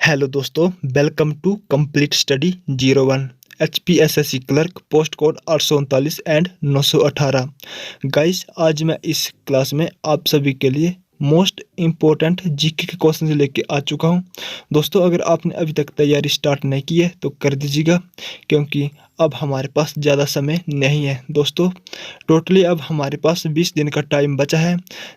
Hello दोस्तों, welcome to complete study 01 HPSSC clerk post code 839 and 918। Guys, आज मैं इस क्लास में आप सभी के लिए मोस्ट इम्पोर्टेंट जीके के क्वेश्चन लेके आ चुका हूं। दोस्तों, अगर आपने अभी तक तैयारी स्टार्ट नहीं की है तो कर दीजिएगा, क्योंकि अब हमारे पास ज़्यादा समय नहीं है। दोस्तों, टोटली अब हमारे पास 20 दिन का टाइम बचा है।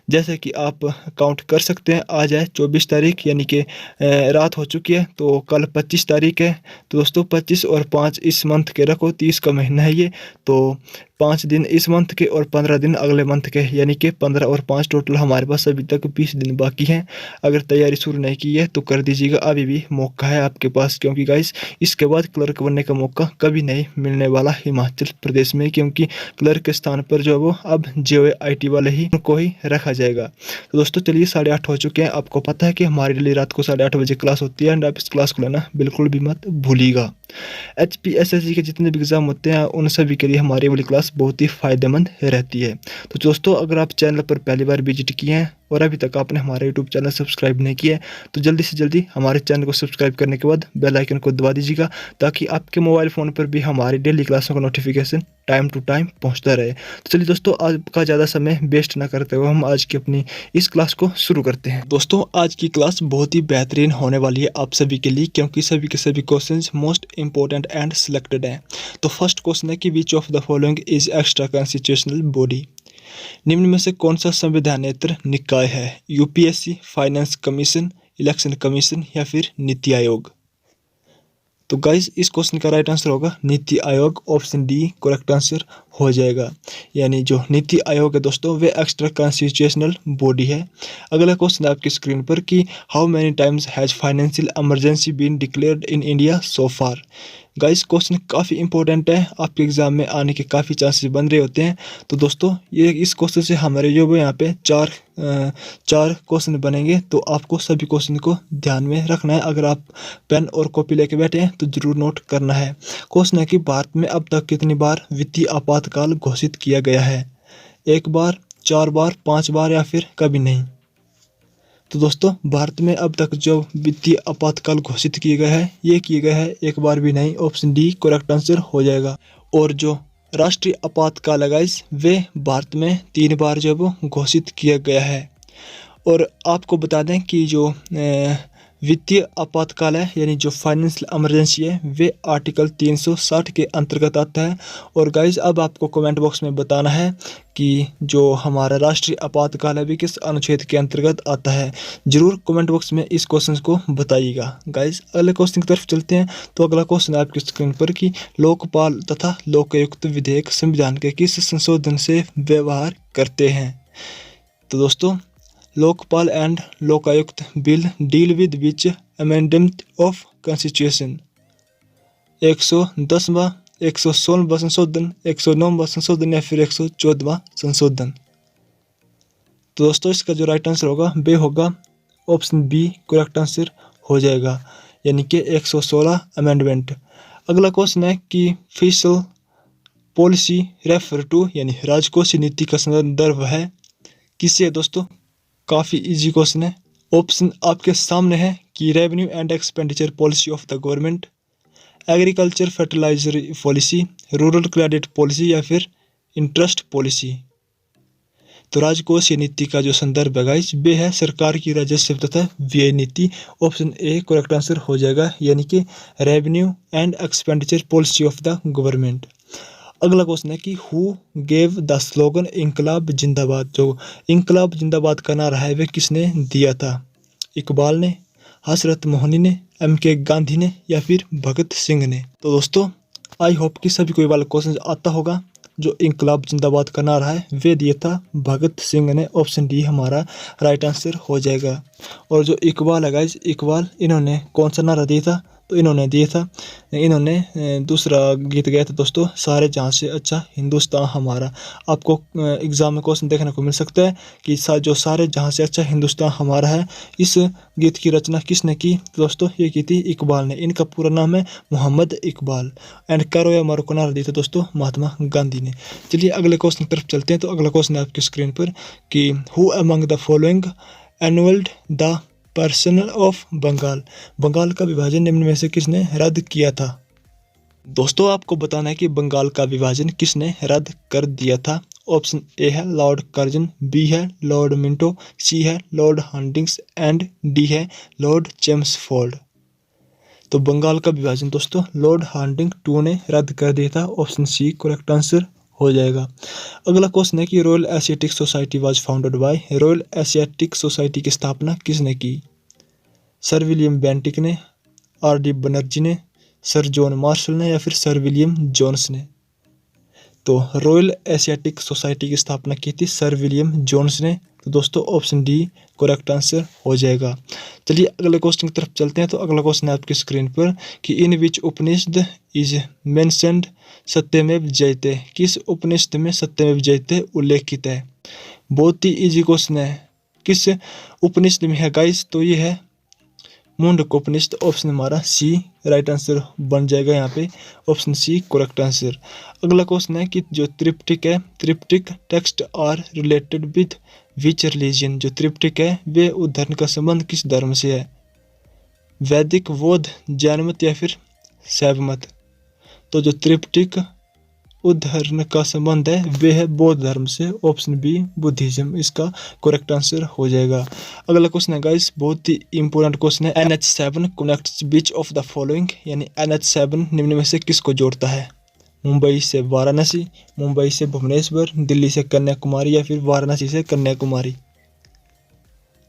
जैसे कि आप काउंट कर सकते हैं, आज है 24 तारीख, यानी कि रात हो चुकी है, तो कल 25 तारीख है। तो दोस्तों, 25 और 5 इस मंथ के रखो, 30 का महीना है ये, तो 5 दिन इस मंथ के और 15 दिन अगले मंथ के, यानी कि 15 और 5 टोटल हमारे पास अभी तक 20 दिन बाकी हैं। अगर तैयारी शुरू नहीं की है तो कर दीजिएगा, अभी भी मौका है आपके पास, क्योंकि गाइस इसके बाद क्लर्क बनने का मौका कभी नहीं मिलने वाला हिमाचल प्रदेश में, क्योंकि क्लर्क के स्थान पर जो है वो अब JOIT वाले ही उनको ही रखा जाएगा। तो दोस्तों चलिए, 8:30 हो चुके हैं। आपको पता है कि हमारी डेली रात को 8:30 बजे क्लास होती है, एंड आप इस क्लास को लेना बिल्कुल भी मत भूलिएगा। HPSSC के जितने भी एग्जाम होते हैं उन सभी के लिए हमारी वाली क्लास बहुत ही फायदेमंद रहती है। तो दोस्तों, अगर आप चैनल पर पहली बार विजिट किए हैं और अभी तक आपने हमारा यूट्यूब चैनल सब्सक्राइब नहीं किया है तो जल्दी से जल्दी हमारे चैनल को सब्सक्राइब करने के बाद बेल आइकन को दबा दीजिएगा, ताकि आपके मोबाइल फ़ोन पर भी हमारी डेली क्लासों का नोटिफिकेशन टाइम टू टाइम पहुंचता रहे। तो चलिए दोस्तों, आज का ज़्यादा समय वेस्ट ना करते हुए हम आज की अपनी इस क्लास को शुरू करते हैं। दोस्तों, आज की क्लास बहुत ही बेहतरीन होने वाली है आप सभी के लिए, क्योंकि सभी के सभी questions most important and selected हैं। तो फर्स्ट क्वेश्चन है कि विच of the following is extra constitutional body. निम्न में से कौन सा संवैधानेतर निकाय है? UPSC, finance commission, election commission या फिर नीति आयोग। तो गाइस, इस क्वेश्चन का राइट आंसर होगा NITI Aayog. Option D correct answer हो जाएगा। यानी जो नीति आयोग है दोस्तों, वे एक्स्ट्रा कॉन्स्टिट्यूशनल बॉडी है। अगला क्वेश्चन है आपकी स्क्रीन पर कि how many times has financial emergency been declared in India so far. Guys, question काफ़ी इंपॉर्टेंट है, आपके एग्जाम में आने के काफ़ी चांसेस बन रहे होते हैं। तो दोस्तों, ये इस क्वेश्चन से हमारे जो यहाँ पे चार क्वेश्चन बनेंगे, तो आपको सभी क्वेश्चन को ध्यान में रखना है। अगर आप पेन और कॉपी लेके बैठे हैं तो जरूर नोट करना है। क्वेश्चन है कि भारत में अब तक कितनी बार वित्तीय आपातकाल घोषित किया गया है? 1 बार, 4 बार, 5 बार या फिर कभी नहीं। तो दोस्तों, भारत में अब तक जो वित्तीय आपातकाल घोषित किया गया है, ये किया गया है 1 बार भी नहीं। ऑप्शन डी करेक्ट आंसर हो जाएगा। और जो राष्ट्रीय आपातकाल है गाइस, वे भारत में 3 बार जो वो घोषित किया गया है। और आपको बता दें कि जो वित्तीय आपातकाल है, यानी जो फाइनेंशियल इमरजेंसी है, वे आर्टिकल 360 के अंतर्गत आता है। और गाइज, अब आपको कमेंट बॉक्स में बताना है कि जो हमारा राष्ट्रीय आपातकाल है भी किस अनुच्छेद के अंतर्गत आता है। जरूर कमेंट बॉक्स में इस क्वेश्चन को बताइएगा। गाइज, अगले क्वेश्चन की तरफ चलते हैं। तो अगला क्वेश्चन है आपकी स्क्रीन पर कि लोकपाल तथा लोकायुक्त विधेयक संविधान के किस संशोधन से व्यवहार करते हैं? तो दोस्तों, Lokpal and Lokayukta bill deal with which amendment of constitution? 110वां, 116वां संशोधन, 109वां संशोधन या फिर 114वां संशोधन। तो दोस्तों, इसका जो राइट आंसर होगा वे होगा ऑप्शन बी करेक्ट आंसर हो जाएगा, यानी कि 116 अमेंडमेंट। अगला क्वेश्चन है कि फिशल पॉलिसी रेफर टू, यानी राजकोषीय नीति का संदर्भ है किससे है? दोस्तों, काफ़ी इजी क्वेश्चन है। ऑप्शन आपके सामने है कि revenue and expenditure policy of the government, agriculture fertiliser policy, rural credit policy या फिर इंटरेस्ट पॉलिसी। तो राजकोषीय नीति का जो संदर्भ है गाइस, वे है सरकार की राजस्व तथा व्यय नीति। ऑप्शन ए करेक्ट आंसर हो जाएगा, यानी कि revenue and expenditure policy of the government. अगला क्वेश्चन है कि हु गेव द स्लोगन इंकलाब जिंदाबाद। जो इंकलाब जिंदाबाद का नारा है वे किसने दिया था? इकबाल ने, हसरत मोहनी ने, MK गांधी ने या फिर भगत सिंह ने। तो दोस्तों, आई होप कि सभी को ये वाला क्वेश्चन आता होगा। जो इंकलाब जिंदाबाद का नारा है वे दिया था भगत सिंह ने। ऑप्शन डी हमारा राइट आंसर हो जाएगा। और जो इकबाल है गाइस, इकबाल इन्होंने कौन सा नारा दिया था? तो इन्होंने दूसरा गीत गाया था दोस्तों, सारे जहाँ से अच्छा हिंदुस्तान हमारा। आपको एग्जाम में क्वेश्चन देखने को मिल सकता है कि जो सारे जहाँ से अच्छा हिंदुस्तान हमारा है, इस गीत की रचना किसने की? तो दोस्तों, ये की थी इकबाल ने। इनका पूरा नाम है मोहम्मद इकबाल। एंड करो या मारो को नारा दिया था दोस्तों महात्मा गांधी ने। चलिए अगले क्वेश्चन की तरफ चलते हैं। तो अगला क्वेश्चन है आपकी स्क्रीन पर कि who among the following annulled the partition of Bengal, Bengal का विभाजन निम्न में से किसने रद्द किया था। दोस्तों आपको बताना है कि बंगाल का विभाजन किसने रद्द कर दिया था। ऑप्शन ए है लॉर्ड कर्जन, बी है लॉर्ड मिंटो, सी है लॉर्ड हंटिंग्स एंड डी है लॉर्ड चेम्सफोर्ड। तो बंगाल का विभाजन दोस्तों लॉर्ड हार्डिंग टू ने रद्द कर दिया था। ऑप्शन सी करेक्ट आंसर हो जाएगा। अगला क्वेश्चन है कि royal Asiatic society was founded by, royal Asiatic society की स्थापना किसने की। सर विलियम बेंटिक ने, आर डी बनर्जी ने, सर जॉन मार्शल ने या फिर सर विलियम जोन्स ने। तो रॉयल एशियाटिक सोसाइटी की स्थापना की थी सर विलियम जोन्स ने। तो दोस्तों ऑप्शन डी करेक्ट आंसर हो जाएगा। चलिए अगले क्वेश्चन की तरफ चलते हैं। तो अगला क्वेश्चन है आपकी स्क्रीन पर कि in which Upanishad is mentioned सत्यमेव जयते, किस उपनिषद में सत्यमेव जयते उल्लेखित है। बहुत ही इजी क्वेश्चन है, किस उपनिषद में है गाइस, तो ये है मुंडकोपनिषद। ऑप्शन हमारा सी राइट आंसर बन जाएगा यहाँ पे, ऑप्शन सी करेक्ट आंसर। अगला क्वेश्चन है कि जो त्रिपिटक है, Tripitaka text are related with which religion, जो त्रिपिटक है वे उद्धरण का संबंध किस धर्म से है। वैदिक, बौद्ध, जैन मत या फिर शैव मत। तो जो त्रिपिटक उद्धरण का संबंध है वे है बौद्ध धर्म से, ऑप्शन बी बुद्धिज्म इसका करेक्ट आंसर हो जाएगा। अगला क्वेश्चन है गाइस बहुत ही इंपॉर्टेंट क्वेश्चन है, NH7 connects beach of the following, यानी NH7 निम्न में से किसको जोड़ता है। मुंबई से वाराणसी, मुंबई से भुवनेश्वर, दिल्ली से कन्याकुमारी या फिर वाराणसी से कन्याकुमारी।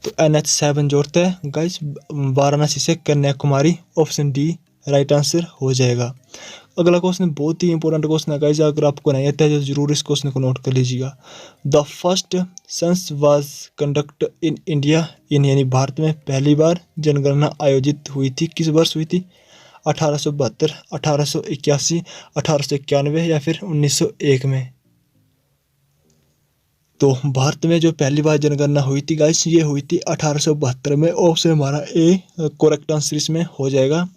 तो NH7 जोड़ता है गाइस वाराणसी से Kanyakumari, option D right answer हो जाएगा। अगला क्वेश्चन बहुत ही इंपॉर्टेंट क्वेश्चन है गाइस, अगर आपको नहीं आता है तो जरूर इस क्वेश्चन को नोट कर लीजिएगा। The first sense was conduct in India in, यानी भारत में पहली बार जनगणना आयोजित हुई थी, किस वर्ष हुई थी। 1872, 1881, 1891 या फिर 1901 में। तो भारत में जो पहली बार जनगणना हुई थी गाइस ये हुई थी 1872 में, ऑप्शन हमारा ए करेक्ट आंसर इसमें हो जाएगा।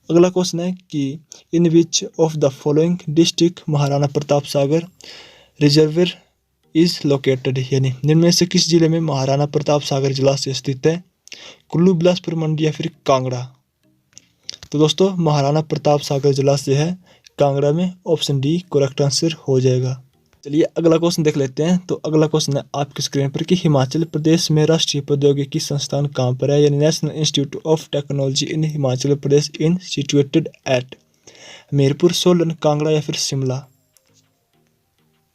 अगला क्वेश्चन है कि in which of the following district Maharana Pratap Sagar reservoir is located, यानी निम्न में से किस जिले में महाराणा प्रताप सागर जलाशय स्थित है। कुल्लू, बिलासपुर, मंडी या फिर कांगड़ा। तो दोस्तों महाराणा प्रताप सागर जलाशय है कांगड़ा में, ऑप्शन डी करेक्ट आंसर हो जाएगा। चलिए अगला क्वेश्चन देख लेते हैं। तो अगला क्वेश्चन है आपकी स्क्रीन पर कि हिमाचल प्रदेश में राष्ट्रीय प्रौद्योगिकी संस्थान कहाँ पर है, यानी national institute of technology in Himachal Pradesh in situated at Hamirpur, Solan, Kangra या फिर शिमला।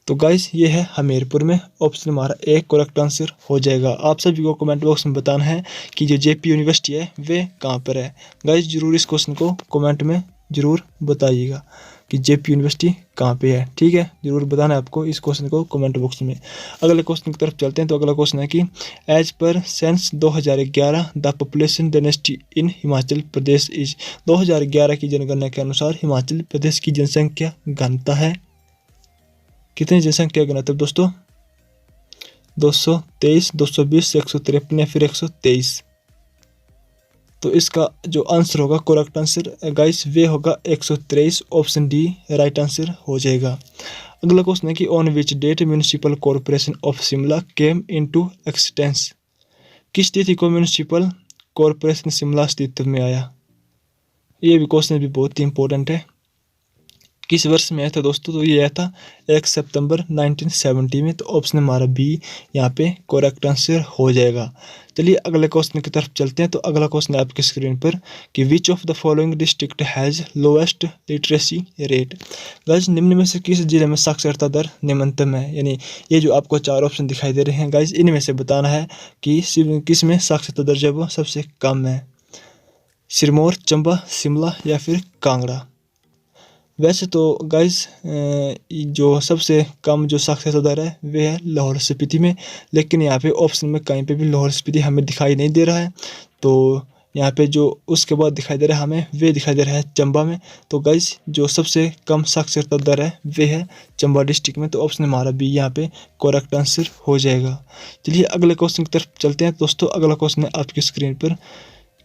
तो गाइस ये है हमीरपुर में, ऑप्शन हमारा ए करेक्ट आंसर हो जाएगा। आप सभी को कमेंट बॉक्स में बताना है कि जो जेपी यूनिवर्सिटी है वे कहाँ पर है। गाइस जरूर इस क्वेश्चन को कमेंट में जरूर बताइएगा कि जेपी यूनिवर्सिटी कहाँ पे है, ठीक है, जरूर बताना है आपको इस क्वेश्चन को कमेंट बॉक्स में। अगले क्वेश्चन की तरफ चलते हैं। तो अगला क्वेश्चन है कि as per census 2011 the population density in Himachal Pradesh is, 2011 की जनगणना के अनुसार हिमाचल प्रदेश की जनसंख्या घनता है, कितनी जनसंख्या घनत्व दोस्तों, 223, 220, 153 या फिर 123। तो इसका जो आंसर होगा करेक्ट आंसर गाइस वे होगा 123, ऑप्शन डी राइट आंसर हो जाएगा। अगला क्वेश्चन है कि on which date municipal corporation of Shimla came into existence, किस तिथि को म्यूनिसिपल कॉरपोरेशन शिमला अस्तित्व में आया। ये भी क्वेश्चन भी बहुत ही इंपॉर्टेंट है, किस वर्ष में आया था दोस्तों, तो ये आया था 1 सितंबर 1970 में। तो ऑप्शन हमारा बी यहाँ पे करेक्ट आंसर हो जाएगा। चलिए अगले क्वेश्चन की तरफ चलते हैं। तो अगला क्वेश्चन है आपकी स्क्रीन पर कि विच of the following district has lowest literacy rate, guys निम्न में से किस जिले में साक्षरता दर निम्नतम है, यानी ये जो आपको 4 ऑप्शन दिखाई दे रहे हैं गाइस इनमें से बताना है कि किस में साक्षरता दर जो वो सबसे कम है। सिरमौर, चंबा, शिमला या फिर कांगड़ा। वैसे तो गाइस जो सबसे कम जो साक्षरता दर है वे है लाहौल स्पीति में, लेकिन यहाँ पे ऑप्शन में कहीं पे भी लाहौल स्पीति हमें दिखाई नहीं दे रहा है। तो यहाँ पे जो उसके बाद दिखाई दे रहा है हमें वे दिखाई दे रहा है चंबा में। तो गाइस जो सबसे कम साक्षरता दर है वे है चंबा डिस्ट्रिक्ट में। तो ऑप्शन हमारा बी यहाँ पे करेक्ट आंसर हो जाएगा। चलिए अगले क्वेश्चन की तरफ चलते हैं दोस्तों। अगला क्वेश्चन है आपकी स्क्रीन पर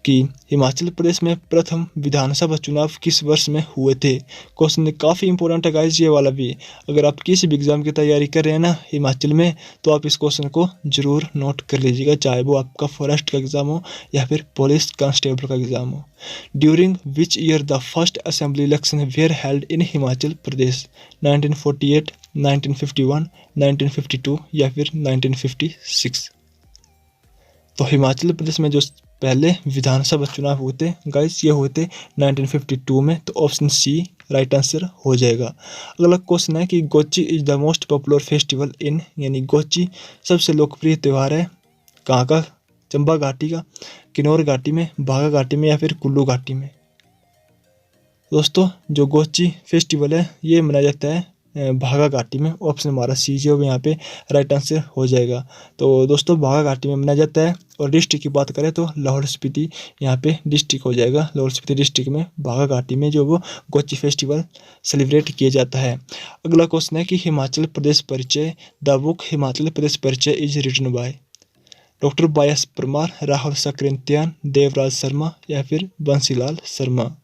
कि हिमाचल प्रदेश में प्रथम विधानसभा चुनाव किस वर्ष में हुए थे। क्वेश्चन काफ़ी इंपॉर्टेंट है गाइस ये वाला भी। अगर आप किसी भी एग्ज़ाम की तैयारी कर रहे हैं ना हिमाचल में, तो आप इस क्वेश्चन को ज़रूर नोट कर लीजिएगा, चाहे वो आपका फॉरेस्ट का एग्ज़ाम हो या फिर पुलिस कांस्टेबल का एग्ज़ाम हो। During which year the first assembly election where held in Himachal प्रदेश, 1948, 1951, 1952 या फिर 1956। तो हिमाचल प्रदेश में जो पहले विधानसभा चुनाव हुए थे गाइस, ये हुए थे 1952 में। तो ऑप्शन सी राइट आंसर हो जाएगा। अगला क्वेश्चन है कि Gochi is the most popular festival in, यानी गोची सबसे लोकप्रिय त्यौहार है कहाँ का? चंबा घाटी का, किन्नौर घाटी में, बाघा घाटी में या फिर कुल्लू घाटी में। दोस्तों जो गोची फेस्टिवल है ये मनाया जाता है बाघा घाटी में। ऑप्शन हमारा सी जो यहाँ पे राइट आंसर हो जाएगा। तो दोस्तों बाघा घाटी में मनाया जाता है। और डिस्ट्रिक्ट की बात करें तो लाहौल स्पीति यहाँ पे डिस्ट्रिक्ट हो जाएगा। लाहौल स्पीति डिस्ट्रिक्ट में बाघा घाटी में जो वो गोची फेस्टिवल सेलिब्रेट किया जाता है। अगला क्वेश्चन है कि हिमाचल प्रदेश परिचय, द बुक हिमाचल प्रदेश परिचय इज रिटन बाय डॉक्टर बायस परमार, राहुल सक्रेतियान, देवराज शर्मा या फिर बंसीलाल शर्मा।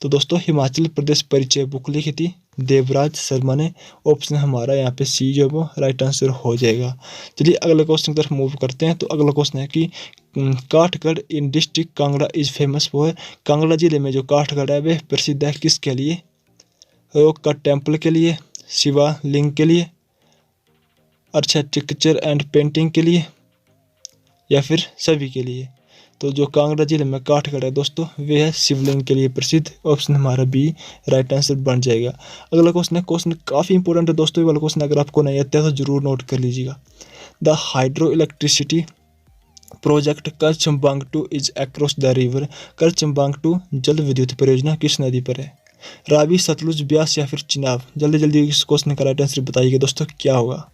तो दोस्तों हिमाचल प्रदेश परिचय बुक लिखी थी देवराज शर्मा ने। ऑप्शन हमारा यहाँ पे सी जो वो राइट आंसर हो जाएगा। चलिए अगले क्वेश्चन की तरफ मूव करते हैं। तो अगला क्वेश्चन है कि Kathgarh in district Kangra is famous for, Kangra जिले में जो काठगढ़ है वह प्रसिद्ध है किसके लिए? रोक का टेम्पल के लिए, शिवा लिंग के लिए, आर्किटेक्चर एंड पेंटिंग के लिए या फिर सभी के लिए। तो जो कांगड़ा जिले में काठगढ़ है दोस्तों वे है शिवलिंग के लिए प्रसिद्ध। ऑप्शन हमारा बी राइट आंसर बन जाएगा। अगला क्वेश्चन है, क्वेश्चन काफ़ी इंपॉर्टेंट है दोस्तों ये वाला क्वेश्चन, अगर आपको नहीं आता है तो जरूर नोट कर लीजिएगा। The hydro electricity project Karcham Wangtoo is across the river, Karcham Wangtoo जल विद्युत परियोजना किस नदी पर है? रावी, सतलुज, ब्यास या फिर चिनाब? जल्दी जल्दी इस क्वेश्चन का राइट आंसर बताइएगा दोस्तों क्या होगा।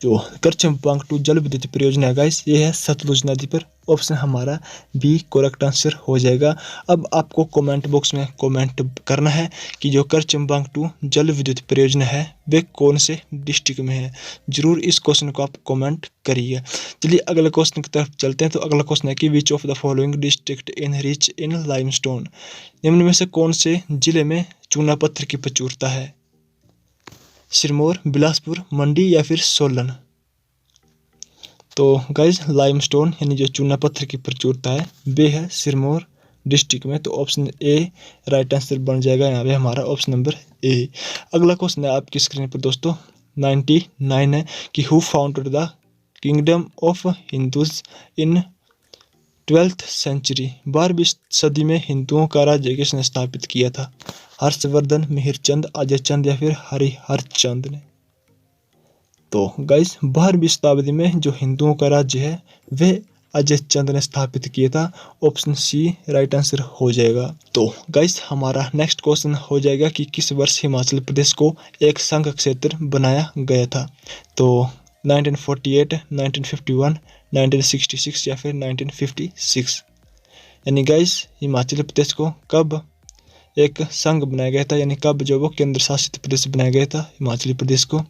जो करचमबांगटू जल विद्युत परियोजना है गाइस ये है सतलुज नदी पर। ऑप्शन हमारा बी करेक्ट आंसर हो जाएगा। अब आपको कमेंट बॉक्स में कमेंट करना है कि जो करचमबांगटू जल विद्युत परियोजना है वे कौन से डिस्ट्रिक्ट में है। जरूर इस क्वेश्चन को आप कमेंट करिए। चलिए अगले क्वेश्चन की तरफ चलते हैं। तो अगला क्वेश्चन है कि विच of the following district in rich in limestone, निम्न में से कौन से जिले में चूना पत्थर की प्रचुरता है? सिरमौर, बिलासपुर, मंडी या फिर सोलन? तो गाइज लाइमस्टोन यानी जो चूना पत्थर की प्रचुरता है वे है सिरमौर डिस्ट्रिक्ट में। तो ऑप्शन ए राइट आंसर बन जाएगा यहाँ पे हमारा ऑप्शन नंबर ए। अगला क्वेश्चन है आपकी स्क्रीन पर दोस्तों 99 है कि who founded the kingdom of Hindus in 12th century, 12वीं सदी में हिंदुओं का राज्य किसने स्थापित किया था? हर्षवर्धन, मिहिरचंद, अजय चंद या फिर हरिहरचंद ने? तो गाइस 12वीं शताब्दी में जो हिंदुओं का राज्य है वे अजय चंद ने स्थापित किया था। ऑप्शन सी राइट आंसर हो जाएगा। तो गाइस हमारा नेक्स्ट क्वेश्चन हो जाएगा कि किस वर्ष हिमाचल प्रदेश को एक संघ क्षेत्र बनाया गया था? तो 1948, 1951, 1966 या फिर 1956? यानी गाइस हिमाचल प्रदेश को कब एक संघ बनाया गया था, यानी कब जो वो केंद्र शासित प्रदेश बनाया गया था हिमाचल प्रदेश को?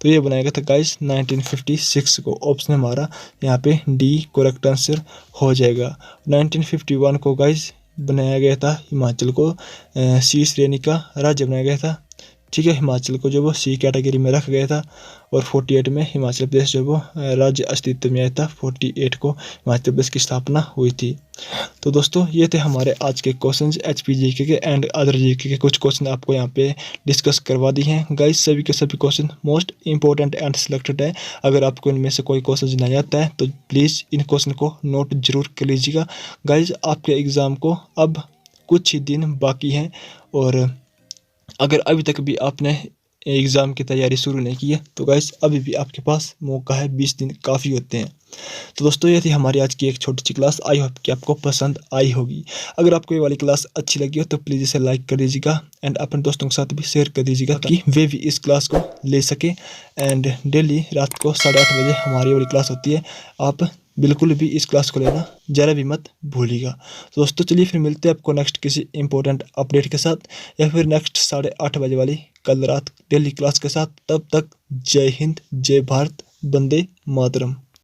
तो ये बनाया गया था गाइस 1956 को। ऑप्शन हमारा यहाँ पे डी करेक्ट आंसर हो जाएगा। 1951 को गाइस बनाया गया था हिमाचल को सी श्रेणी का राज्य बनाया गया था। ठीक है, हिमाचल को जो वो सी कैटेगरी में रखा गया था। और 48 में हिमाचल प्रदेश जो वो राज्य अस्तित्व में आया था। 48 को हिमाचल प्रदेश की स्थापना हुई थी। तो दोस्तों ये थे हमारे आज के क्वेश्चंस एचपी जीके के एंड अदर जीके के। कुछ क्वेश्चन आपको यहाँ पे डिस्कस करवा दी हैं गाइस। सभी के सभी question most important and selected है। अगर आपको इनमें से कोई क्वेश्चन नहीं आता है तो प्लीज़ इन क्वेश्चन को नोट जरूर कर लीजिएगा गाइस। आपके एग्ज़ाम को अब कुछ ही दिन बाकी हैं और अगर अभी तक भी आपने एग्ज़ाम की तैयारी शुरू नहीं की है तो गाइस अभी भी आपके पास मौका है, 20 दिन काफ़ी होते हैं। तो दोस्तों ये थी हमारी आज की एक छोटी सी क्लास। आई होप कि आपको पसंद आई होगी। अगर आपको ये वाली क्लास अच्छी लगी हो तो प्लीज़ इसे लाइक कर दीजिएगा एंड अपने दोस्तों के साथ भी शेयर कर दीजिएगा कि वे भी इस क्लास को ले सके। एंड डेली रात को 8:30 बजे हमारी वाली क्लास होती है। आप बिल्कुल भी इस क्लास को लेना ज़रा भी मत भूलिएगा। तो दोस्तों चलिए फिर मिलते हैं आपको नेक्स्ट किसी इंपॉर्टेंट अपडेट के साथ या फिर नेक्स्ट 8:30 बजे वाली कल रात डेली क्लास के साथ। तब तक जय हिंद, जय भारत, वंदे मातरम।